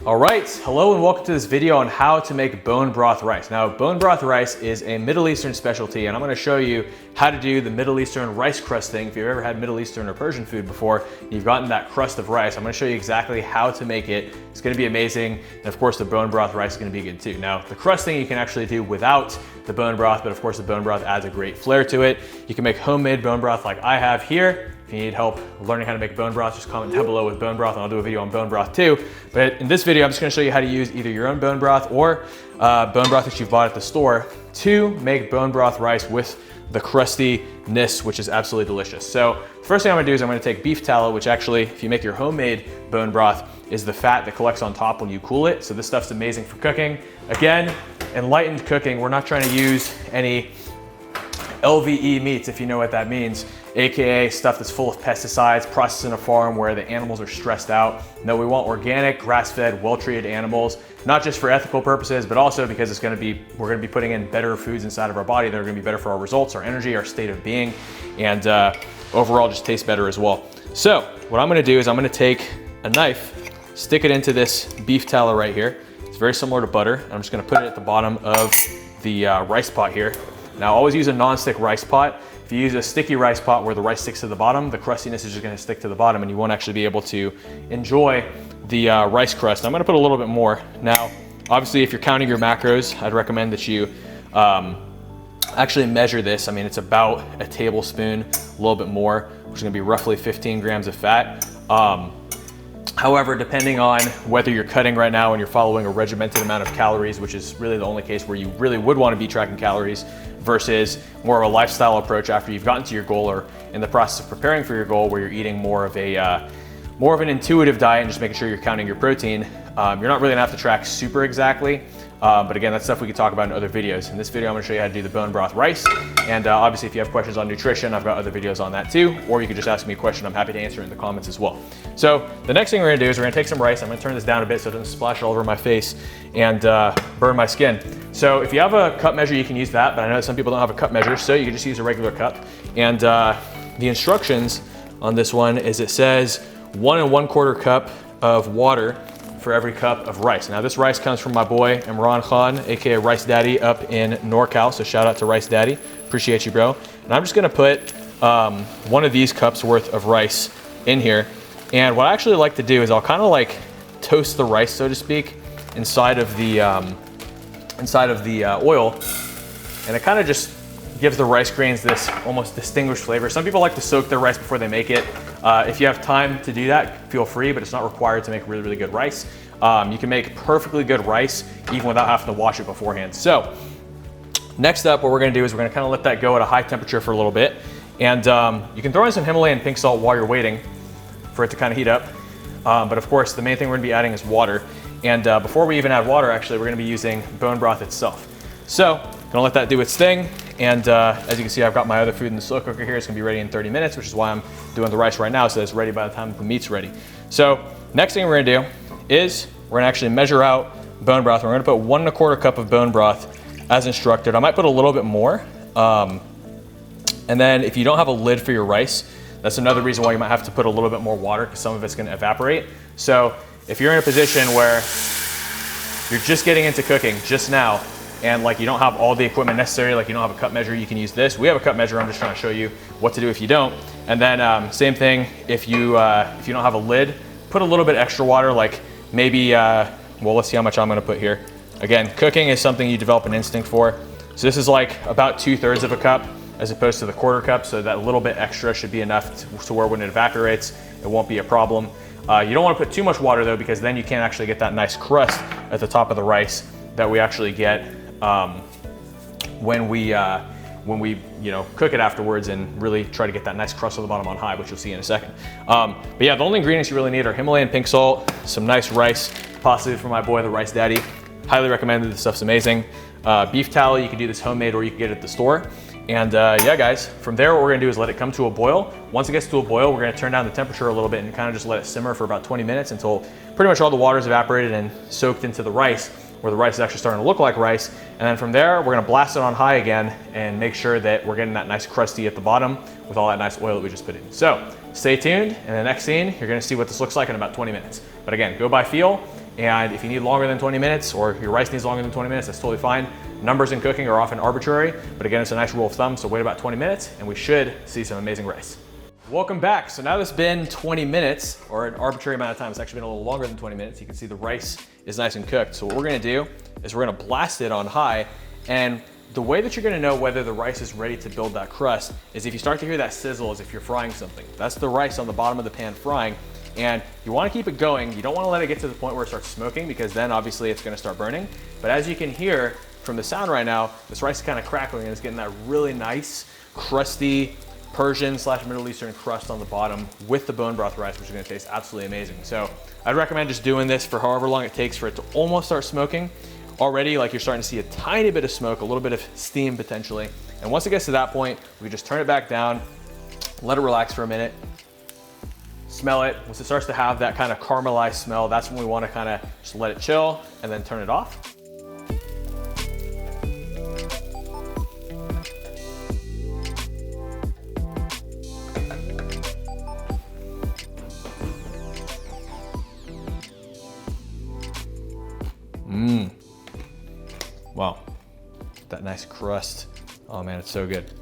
All right, hello and welcome to this video on how to make bone broth rice. Now, bone broth rice is a Middle Eastern specialty, and I'm gonna show you how to do the Middle Eastern rice crust thing. If you've ever had Middle Eastern or Persian food before, you've gotten that crust of rice. I'm gonna show you exactly how to make it. It's gonna be amazing. And of course, the bone broth rice is gonna be good too. Now, the crust thing you can actually do without the bone broth, but of course the bone broth adds a great flair to it. You can make homemade bone broth like I have here. If you need help learning how to make bone broth, just comment down below with bone broth and I'll do a video on bone broth too. But in this video, I'm just gonna show you how to use either your own bone broth or bone broth that you've bought at the store to make bone broth rice with the crustiness, which is absolutely delicious. So the first thing I'm gonna do is I'm gonna take beef tallow, which actually, if you make your homemade bone broth, is the fat that collects on top when you cool it. So this stuff's amazing for cooking. Again, enlightened cooking, we're not trying to use any LVE meats, if you know what that means, AKA stuff that's full of pesticides, processed in a farm where the animals are stressed out. No, we want organic, grass-fed, well-treated animals, not just for ethical purposes, but also because we're gonna be putting in better foods inside of our body that are gonna be better for our results, our energy, our state of being, and overall just taste better as well. So what I'm gonna do is I'm gonna take a knife, stick it into this beef tallow right here. It's very similar to butter. I'm just gonna put it at the bottom of the rice pot here. Now, always use a non-stick rice pot. If you use a sticky rice pot where the rice sticks to the bottom, the crustiness is just gonna stick to the bottom and you won't actually be able to enjoy the rice crust. I'm gonna put a little bit more. Now, obviously, if you're counting your macros, I'd recommend that you actually measure this. I mean, it's about a tablespoon, a little bit more, which is gonna be roughly 15 grams of fat. However, depending on whether you're cutting right now and you're following a regimented amount of calories, which is really the only case where you really would want to be tracking calories, versus more of a lifestyle approach after you've gotten to your goal or in the process of preparing for your goal where you're eating more of an intuitive diet and just making sure you're counting your protein, you're not really gonna have to track super exactly. But again, that's stuff we could talk about in other videos. In this video, I'm gonna show you how to do the bone broth rice. And obviously, if you have questions on nutrition, I've got other videos on that too. Or you could just ask me a question. I'm happy to answer in the comments as well. So the next thing we're gonna do is we're gonna take some rice. I'm gonna turn this down a bit so it doesn't splash all over my face and burn my skin. So if you have a cup measure, you can use that. But I know some people don't have a cup measure, so you can just use a regular cup. And the instructions on this one is it says 1 1/4 cup of water for every cup of rice. Now this rice comes from my boy Imran Khan, aka Rice Daddy up in NorCal, so shout out to Rice Daddy, appreciate you, bro. And I'm just gonna put one of these cups worth of rice in here. And what I actually like to do is I'll kind of like toast the rice, so to speak, inside of the oil, and it kind of just gives the rice grains this almost distinguished flavor. Some people like to soak their rice before they make it. If you have time to do that, feel free, but it's not required to make really, really good rice. You can make perfectly good rice even without having to wash it beforehand. So next up, what we're gonna do is we're gonna kind of let that go at a high temperature for a little bit. And you can throw in some Himalayan pink salt while you're waiting for it to kind of heat up. But of course, the main thing we're gonna be adding is water. And before we even add water, actually, we're gonna be using bone broth itself. So, gonna let that do its thing. And as you can see, I've got my other food in the slow cooker here. It's gonna be ready in 30 minutes, which is why I'm doing the rice right now, so it's ready by the time the meat's ready. So, next thing we're gonna do is we're gonna actually measure out bone broth. We're gonna put 1 1/4 cup of bone broth as instructed. I might put a little bit more. And then if you don't have a lid for your rice, that's another reason why you might have to put a little bit more water because some of it's gonna evaporate. So if you're in a position where you're just getting into cooking just now and like you don't have all the equipment necessary, like you don't have a cup measure, you can use this. We have a cup measure, I'm just trying to show you what to do if you don't. And then same thing, if you don't have a lid, put a little bit extra water, like maybe, well, let's see how much I'm gonna put here. Again, cooking is something you develop an instinct for. So this is like about 2/3 of a cup as opposed to the 1/4 cup. So that little bit extra should be enough to where when it evaporates, it won't be a problem. You don't want to put too much water though, because then you can't actually get that nice crust at the top of the rice that we actually get when we cook it afterwards and really try to get that nice crust on the bottom on high, which you'll see in a second. But yeah, the only ingredients you really need are Himalayan pink salt, some nice rice, possibly from my boy, the Rice Daddy. Highly recommended, this stuff's amazing. Beef tallow, you can do this homemade or you can get it at the store. And yeah, guys, from there, what we're gonna do is let it come to a boil. Once it gets to a boil, we're gonna turn down the temperature a little bit and kind of just let it simmer for about 20 minutes until pretty much all the water's evaporated and soaked into the rice, where the rice is actually starting to look like rice. And then from there, we're gonna blast it on high again and make sure that we're getting that nice crusty at the bottom with all that nice oil that we just put in. So stay tuned. In the next scene, you're gonna see what this looks like in about 20 minutes. But again, go by feel. And if you need longer than 20 minutes or your rice needs longer than 20 minutes, that's totally fine. Numbers in cooking are often arbitrary, but again, it's a nice rule of thumb. So wait about 20 minutes and we should see some amazing rice. Welcome back. So now that it's been 20 minutes or an arbitrary amount of time, it's actually been a little longer than 20 minutes. You can see the rice is nice and cooked. So what we're gonna do is we're gonna blast it on high. And the way that you're gonna know whether the rice is ready to build that crust is if you start to hear that sizzle as if you're frying something. That's the rice on the bottom of the pan frying. And you wanna keep it going. You don't wanna let it get to the point where it starts smoking because then obviously it's gonna start burning. But as you can hear from the sound right now, this rice is kind of crackling and it's getting that really nice, crusty Persian/Middle Eastern crust on the bottom with the bone broth rice, which is gonna taste absolutely amazing. So I'd recommend just doing this for however long it takes for it to almost start smoking. Already, like you're starting to see a tiny bit of smoke, a little bit of steam potentially. And once it gets to that point, we just turn it back down, let it relax for a minute, smell it. Once it starts to have that kind of caramelized smell, that's when we want to kind of just let it chill and then turn it off. Wow, that nice crust. Oh man, it's so good.